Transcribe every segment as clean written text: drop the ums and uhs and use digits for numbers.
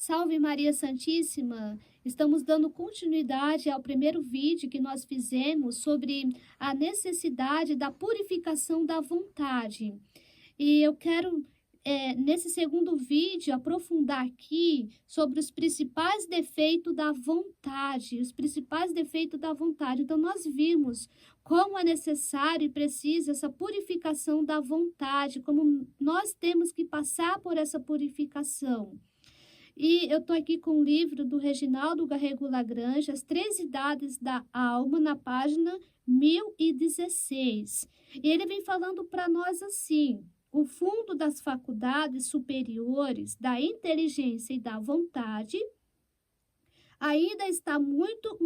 Salve Maria Santíssima! Estamos dando continuidade ao primeiro vídeo que nós fizemos sobre a necessidade da purificação da vontade. E eu quero, nesse segundo vídeo, aprofundar aqui sobre os principais defeitos da vontade, os principais defeitos da vontade. Então, nós vimos como é necessário e preciso essa purificação da vontade, como nós temos que passar por essa purificação. E eu estou aqui com o livro do Reginaldo Garrego Lagrange, As Três Idades da Alma, na página 1016. E ele vem falando para nós assim: o fundo das faculdades superiores, da inteligência e da vontade, ainda está muito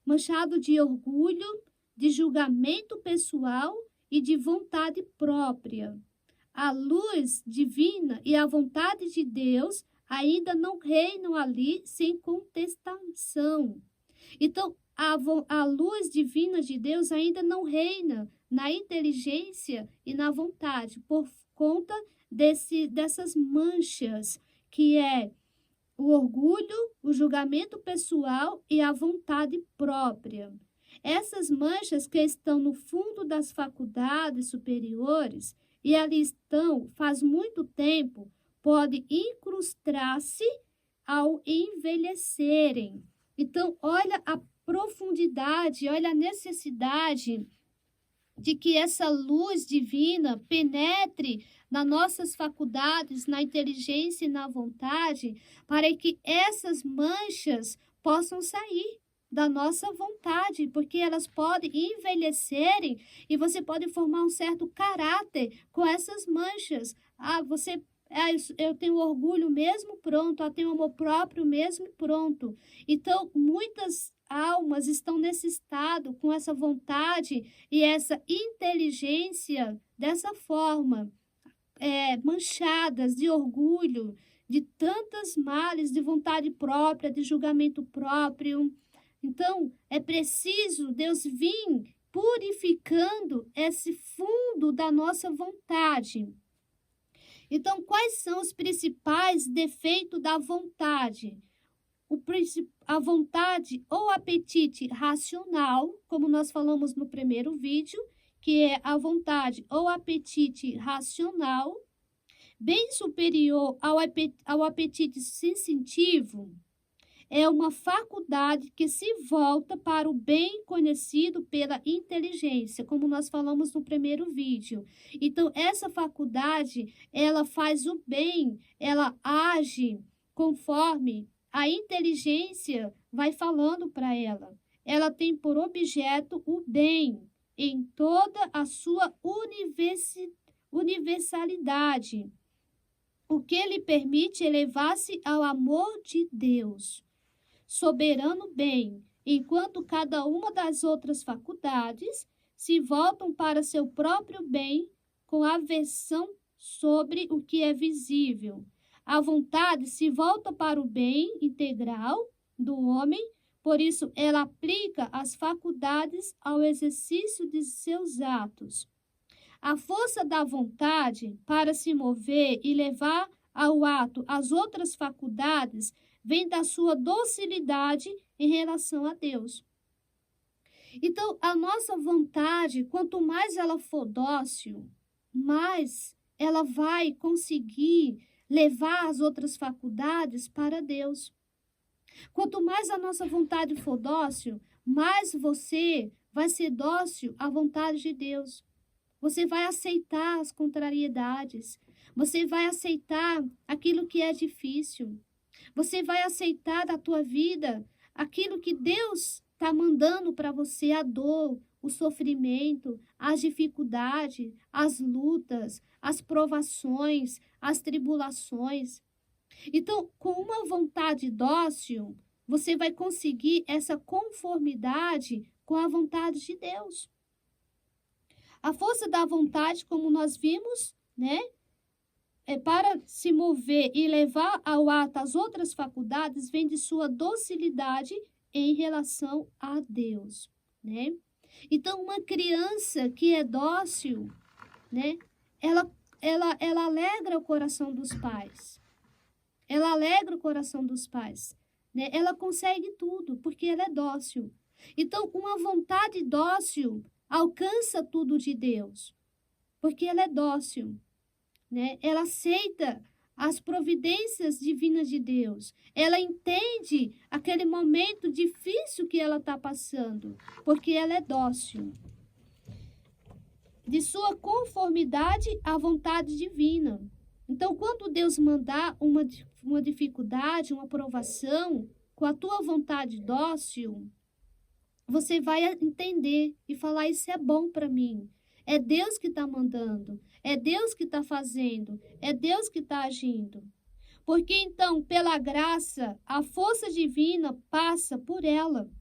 manchado de orgulho, de julgamento pessoal e de vontade própria. A luz divina e a vontade de Deus ainda não reinam ali sem contestação. Então, a luz divina de Deus ainda não reina na inteligência e na vontade, por conta dessas manchas, que é o orgulho, o julgamento pessoal e a vontade própria. Essas manchas que estão no fundo das faculdades superiores e ali estão faz muito tempo, podem incrustar-se ao envelhecerem. Então, olha a profundidade, olha a necessidade de que essa luz divina penetre nas nossas faculdades, na inteligência e na vontade, para que essas manchas possam sair da nossa vontade, porque elas podem envelhecerem e você pode formar um certo caráter com essas manchas. Eu tenho orgulho mesmo, pronto. Eu tenho amor próprio mesmo, pronto. Então, muitas almas estão nesse estado, com essa vontade e essa inteligência dessa forma, manchadas de orgulho, de tantas males, de vontade própria, de julgamento próprio. Então, é preciso Deus vir purificando esse fundo da nossa vontade. Então, quais são os principais defeitos da vontade? A vontade ou apetite racional, como nós falamos no primeiro vídeo, que é a vontade ou apetite racional, bem superior ao apetite sensitivo, é uma faculdade que se volta para o bem conhecido pela inteligência, como nós falamos no primeiro vídeo. Então, essa faculdade, ela faz o bem, ela age conforme a inteligência vai falando para ela. Ela tem por objeto o bem em toda a sua universalidade, o que lhe permite elevar-se ao amor de Deus, soberano bem, enquanto cada uma das outras faculdades se voltam para seu próprio bem com aversão sobre o que é visível. A vontade se volta para o bem integral do homem, por isso ela aplica as faculdades ao exercício de seus atos. A força da vontade para se mover e levar ao ato as outras faculdades vem da sua docilidade em relação a Deus. Então, a nossa vontade, quanto mais ela for dócil, mais ela vai conseguir levar as outras faculdades para Deus. Quanto mais a nossa vontade for dócil, mais você vai ser dócil à vontade de Deus. Você vai aceitar as contrariedades. Você vai aceitar aquilo que é difícil. Você vai aceitar da tua vida aquilo que Deus está mandando para você, a dor, o sofrimento, as dificuldades, as lutas, as provações, as tribulações. Então, com uma vontade dócil, você vai conseguir essa conformidade com a vontade de Deus. A força da vontade, como nós vimos, né? Para se mover e levar ao ato as outras faculdades, vem de sua docilidade em relação a Deus, né? Então, uma criança que é ela alegra o coração dos pais, né? Ela consegue tudo, porque ela é dócil. Então, uma vontade dócil alcança tudo de Deus, porque ela é dócil, né? Ela aceita as providências divinas de Deus. Ela entende aquele momento difícil que ela está passando, porque ela é dócil. De sua conformidade à vontade divina. Então, quando Deus mandar uma dificuldade, uma provação, com a tua vontade dócil, você vai entender e falar, isso é bom para mim. É Deus que está mandando, é Deus que está fazendo, é Deus que está agindo. Porque então, pela graça, a força divina passa por ela.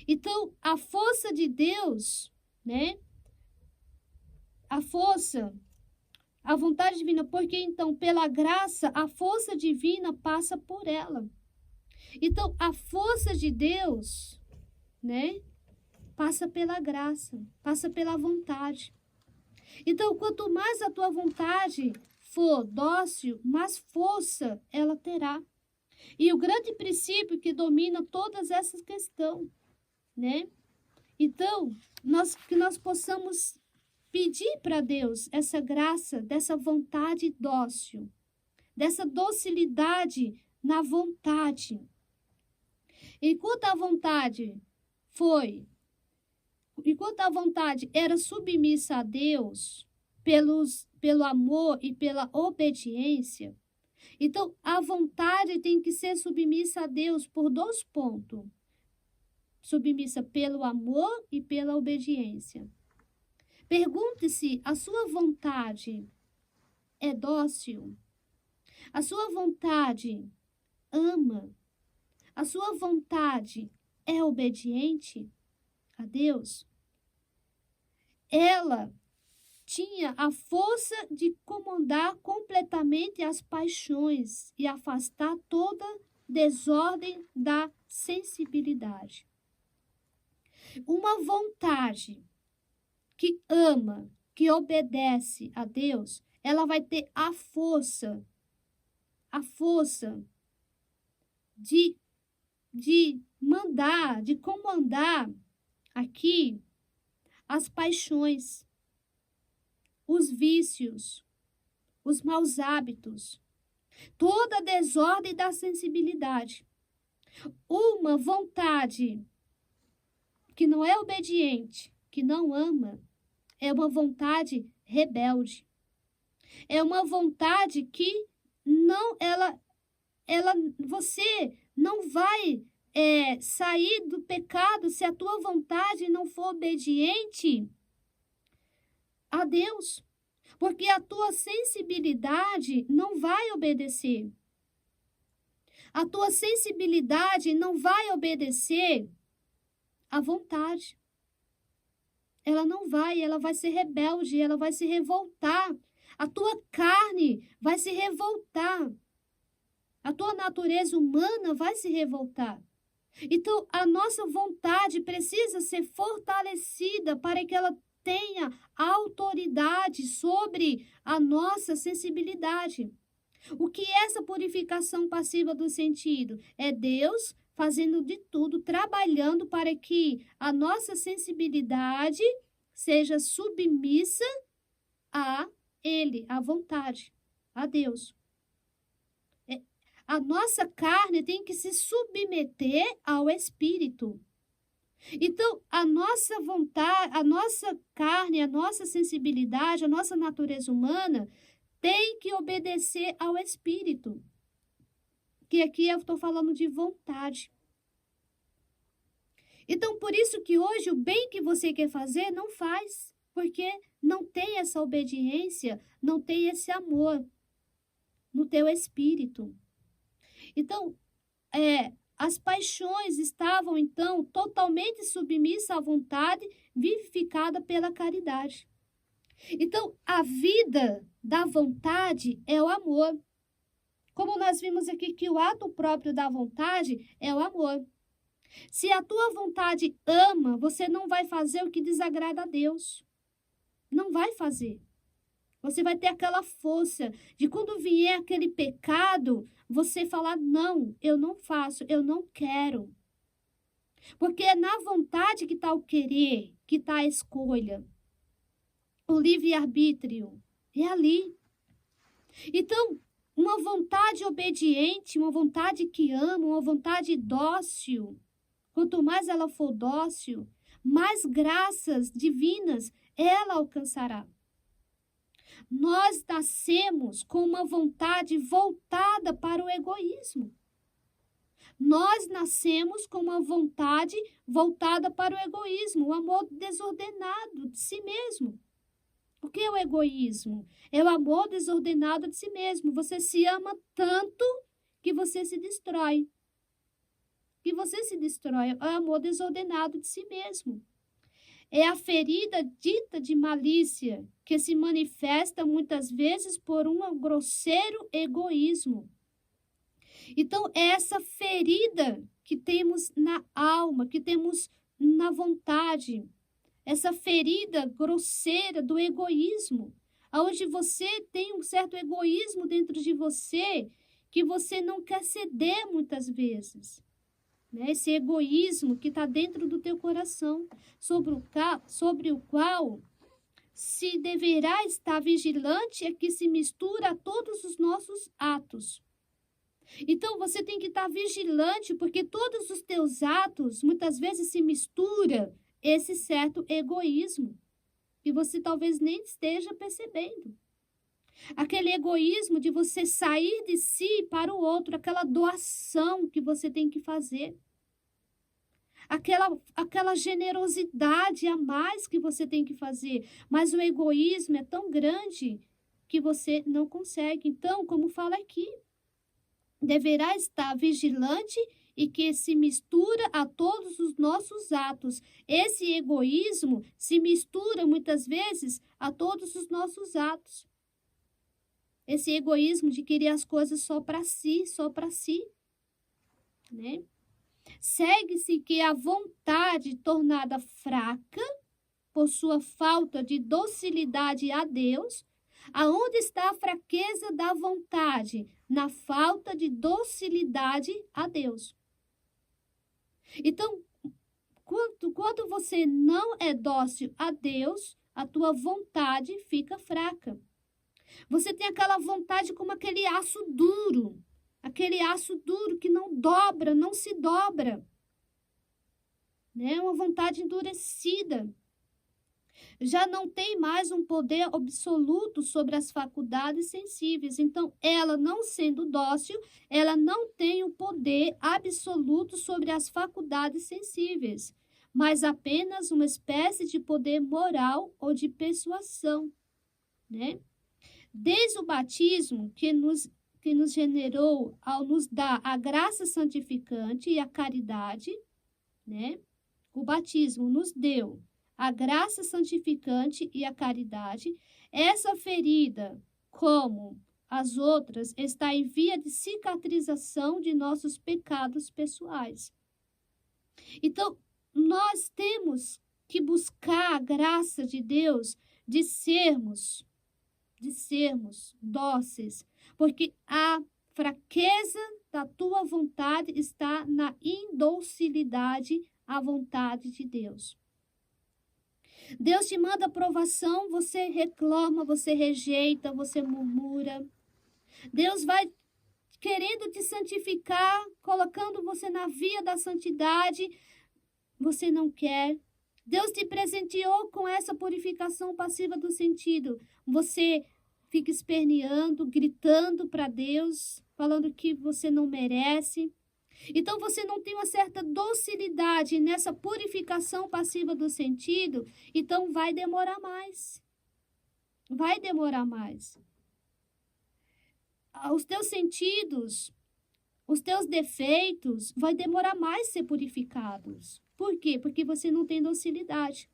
Então, a força de Deus, né? A força, a vontade divina, porque então, pela graça, a força divina passa por ela. Então, a força de Deus, né? Passa pela graça, passa pela vontade. Então, quanto mais a tua vontade for dócil, mais força ela terá. E o grande princípio que domina todas essas questões, né? Então, que nós possamos pedir para Deus essa graça, dessa vontade dócil, dessa docilidade na vontade. Enquanto a vontade era submissa a Deus pelo amor e pela obediência, então a vontade tem que ser submissa a Deus por 2 pontos. Submissa pelo amor e pela obediência. Pergunte-se, a sua vontade é dócil? A sua vontade ama? A sua vontade é obediente a Deus? Ela tinha a força de comandar completamente as paixões e afastar toda desordem da sensibilidade. Uma vontade que ama, que obedece a Deus, ela vai ter a força de mandar, de comandar aqui as paixões, os vícios, os maus hábitos, toda a desordem da sensibilidade. Uma vontade que não é obediente, que não ama, é uma vontade rebelde. É uma vontade que você não vai sair do pecado se a tua vontade não for obediente a Deus. Porque a tua sensibilidade não vai obedecer. A tua sensibilidade não vai obedecer à vontade. Ela vai ser rebelde, ela vai se revoltar. A tua carne vai se revoltar. A tua natureza humana vai se revoltar. Então, a nossa vontade precisa ser fortalecida para que ela tenha autoridade sobre a nossa sensibilidade. O que é essa purificação passiva do sentido? É Deus fazendo de tudo, trabalhando para que a nossa sensibilidade seja submissa a Ele, à vontade, a Deus. A nossa carne tem que se submeter ao Espírito. Então, a nossa vontade, a nossa carne, a nossa sensibilidade, a nossa natureza humana tem que obedecer ao Espírito. Que aqui eu estou falando de vontade. Então, por isso que hoje o bem que você quer fazer, não faz. Porque não tem essa obediência, não tem esse amor no teu espírito. Então, as paixões estavam, então, totalmente submissas à vontade, vivificada pela caridade. Então, a vida da vontade é o amor. Como nós vimos aqui que o ato próprio da vontade é o amor. Se a tua vontade ama, você não vai fazer o que desagrada a Deus. Não vai fazer. Você vai ter aquela força de quando vier aquele pecado, você falar, não, eu não faço, eu não quero. Porque é na vontade que está o querer, que está a escolha. O livre-arbítrio é ali. Então, uma vontade obediente, uma vontade que ama, uma vontade dócil. Quanto mais ela for dócil, mais graças divinas ela alcançará. Nós nascemos com uma vontade voltada para o egoísmo. Nós nascemos com uma vontade voltada para o egoísmo, o amor desordenado de si mesmo. O que é o egoísmo? É o amor desordenado de si mesmo. Você se ama tanto que você se destrói. Que você se destrói. É o amor desordenado de si mesmo. É a ferida dita de malícia, que se manifesta muitas vezes por um grosseiro egoísmo. Então, é essa ferida que temos na alma, que temos na vontade, essa ferida grosseira do egoísmo, onde você tem um certo egoísmo dentro de você, que você não quer ceder muitas vezes. Né? Esse egoísmo que está dentro do teu coração, sobre o qual se deverá estar vigilante, é que se mistura a todos os nossos atos. Então, você tem que estar vigilante, porque todos os teus atos, muitas vezes, se mistura esse certo egoísmo, que você talvez nem esteja percebendo. Aquele egoísmo de você sair de si para o outro, aquela doação que você tem que fazer. Aquela generosidade a mais que você tem que fazer. Mas o egoísmo é tão grande que você não consegue. Então, como fala aqui, deverá estar vigilante e que se mistura a todos os nossos atos. Esse egoísmo se mistura muitas vezes a todos os nossos atos. Esse egoísmo de querer as coisas só para si, né? Segue-se que a vontade tornada fraca por sua falta de docilidade a Deus. Aonde está a fraqueza da vontade? Na falta de docilidade a Deus. Então, quando você não é dócil a Deus, a tua vontade fica fraca. Você tem aquela vontade como aquele aço duro que não dobra, não se dobra. Né? Uma vontade endurecida. Já não tem mais um poder absoluto sobre as faculdades sensíveis. Então, ela não sendo dócil, ela não tem o poder absoluto sobre as faculdades sensíveis, mas apenas uma espécie de poder moral ou de persuasão, né? Desde o batismo que nos generou ao nos dar a graça santificante e a caridade, né? O batismo nos deu a graça santificante e a caridade. Essa ferida, como as outras, está em via de cicatrização de nossos pecados pessoais. Então, nós temos que buscar a graça de Deus de sermos dóceis, porque a fraqueza da tua vontade está na indocilidade à vontade de Deus. Deus te manda aprovação, você reclama, você rejeita, você murmura. Deus vai querendo te santificar, colocando você na via da santidade, você não quer. Deus te presenteou com essa purificação passiva do sentido. Você fica esperneando, gritando para Deus, falando que você não merece. Então, você não tem uma certa docilidade nessa purificação passiva do sentido, então vai demorar mais. Vai demorar mais. Os teus sentidos, os teus defeitos, vai demorar mais ser purificados. Por quê? Porque você não tem docilidade.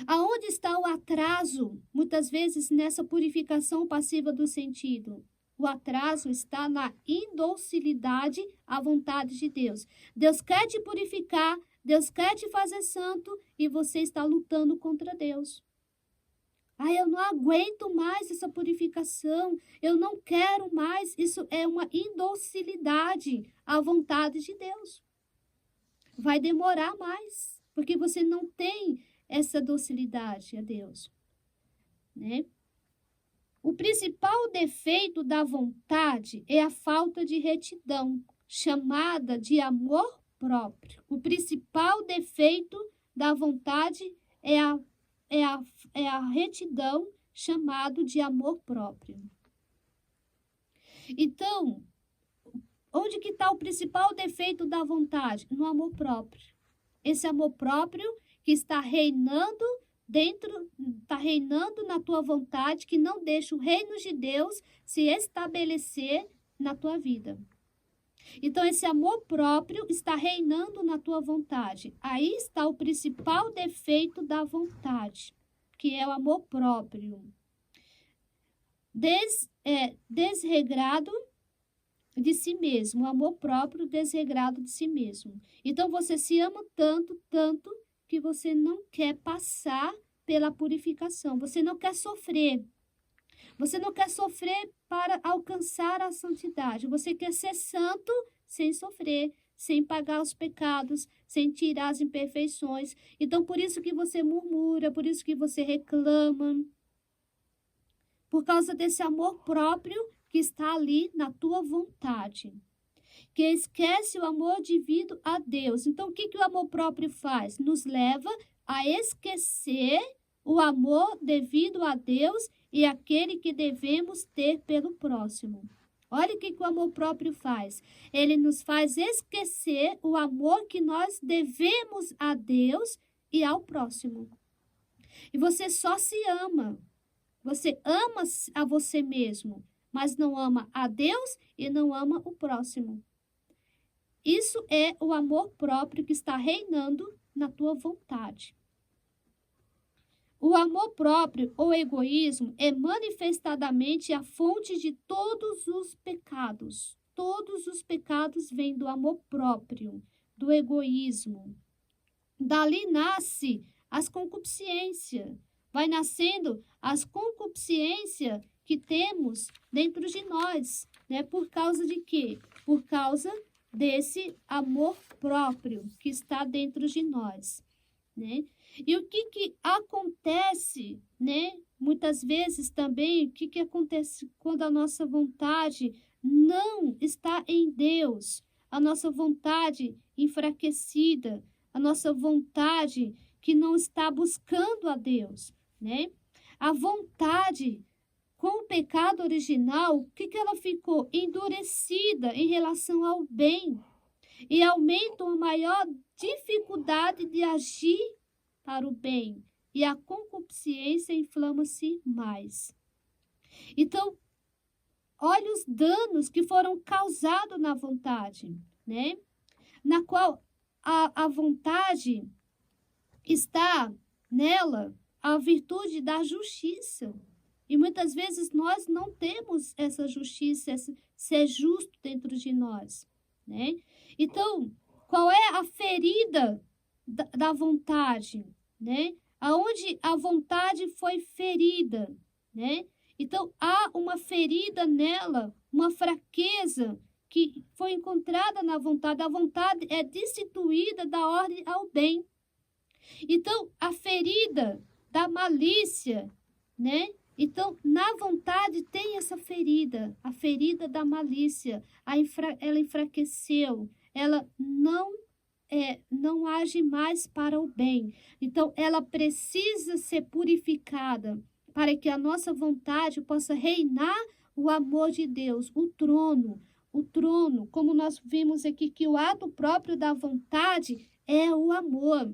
Aonde está o atraso, muitas vezes, nessa purificação passiva do sentido? O atraso está na indocilidade à vontade de Deus. Deus quer te purificar, Deus quer te fazer santo e você está lutando contra Deus. Eu não aguento mais essa purificação, eu não quero mais. Isso é uma indocilidade à vontade de Deus. Vai demorar mais, porque você não tem essa docilidade a Deus, né? O principal defeito da vontade é a falta de retidão, chamada de amor próprio. O principal defeito da vontade é a retidão, chamado de amor próprio. Então, onde que está o principal defeito da vontade? No amor próprio. Esse amor próprio que está reinando na tua vontade, que não deixa o reino de Deus se estabelecer na tua vida. Então, esse amor próprio está reinando na tua vontade. Aí está o principal defeito da vontade, que é o amor próprio. Desregrado de si mesmo, o amor próprio desregrado de si mesmo. Então, você se ama tanto, tanto, que você não quer passar pela purificação. Você não quer sofrer. Você não quer sofrer para alcançar a santidade. Você quer ser santo sem sofrer, sem pagar os pecados, sem tirar as imperfeições. Então, por isso que você murmura, por isso que você reclama. Por causa desse amor próprio que está ali na tua vontade, que esquece o amor devido a Deus. Então, o que o amor próprio faz? Nos leva a esquecer o amor devido a Deus e aquele que devemos ter pelo próximo. Olha o que o amor próprio faz. Ele nos faz esquecer o amor que nós devemos a Deus e ao próximo. E você só se ama. Você ama a você mesmo, mas não ama a Deus e não ama o próximo. Isso é o amor próprio que está reinando na tua vontade. O amor próprio ou egoísmo é manifestadamente a fonte de todos os pecados. Todos os pecados vêm do amor próprio, do egoísmo. Dali nasce as concupiscências. Vai nascendo as concupiscências que temos dentro de nós, né? Por causa de quê? Por causa desse amor próprio que está dentro de nós, né? E o que acontece, né? Muitas vezes também, o que acontece quando a nossa vontade não está em Deus, a nossa vontade enfraquecida, a nossa vontade que não está buscando a Deus, né? A vontade, com o pecado original, o que ela ficou? Endurecida em relação ao bem e aumenta a maior dificuldade de agir para o bem, e a concupiscência inflama-se mais. Então, olha os danos que foram causados na vontade, né? Na qual a vontade está nela a virtude da justiça. E muitas vezes nós não temos essa justiça, esse ser justo dentro de nós, né? Então, qual é a ferida da vontade, né? Aonde a vontade foi ferida, né? Então, há uma ferida nela, uma fraqueza que foi encontrada na vontade. A vontade é destituída da ordem ao bem. Então, a ferida da malícia, né? Então, na vontade tem essa ferida, a ferida da malícia. Ela enfraqueceu, ela não age mais para o bem. Então, ela precisa ser purificada para que a nossa vontade possa reinar o amor de Deus, o trono, como nós vimos aqui, que o ato próprio da vontade é o amor.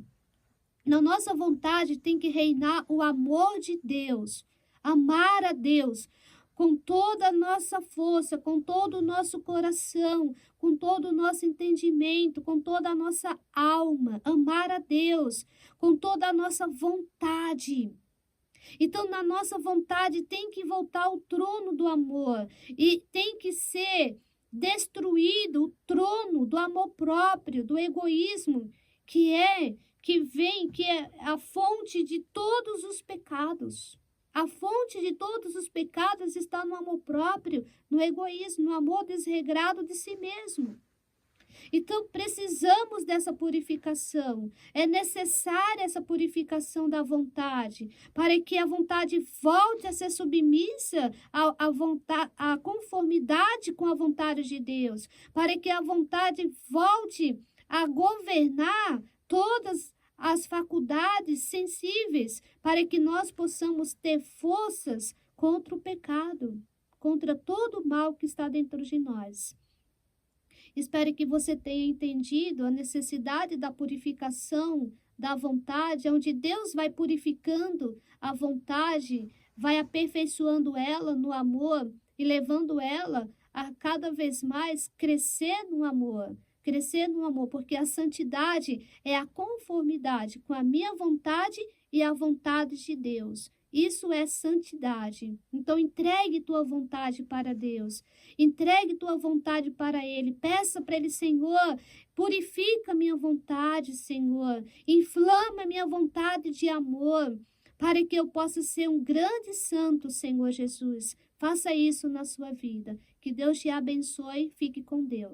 Na nossa vontade tem que reinar o amor de Deus, amar a Deus com toda a nossa força, com todo o nosso coração, com todo o nosso entendimento, com toda a nossa alma, amar a Deus com toda a nossa vontade. Então, na nossa vontade tem que voltar ao trono do amor e tem que ser destruído o trono do amor próprio, do egoísmo, que é a fonte de todos os pecados. A fonte de todos os pecados está no amor próprio, no egoísmo, no amor desregrado de si mesmo. Então, precisamos dessa purificação. É necessária essa purificação da vontade, para que a vontade volte a ser submissa à conformidade com a vontade de Deus, para que a vontade volte a governar todas as faculdades sensíveis, para que nós possamos ter forças contra o pecado, contra todo o mal que está dentro de nós. Espero que você tenha entendido a necessidade da purificação da vontade, onde Deus vai purificando a vontade, vai aperfeiçoando ela no amor e levando ela a cada vez mais crescer no amor. Crescer no amor, porque a santidade é a conformidade com a minha vontade e a vontade de Deus. Isso é santidade. Então, entregue tua vontade para Deus. Entregue tua vontade para Ele. Peça para Ele, Senhor, purifica minha vontade, Senhor. Inflama minha vontade de amor, para que eu possa ser um grande santo, Senhor Jesus. Faça isso na sua vida. Que Deus te abençoe. Fique com Deus.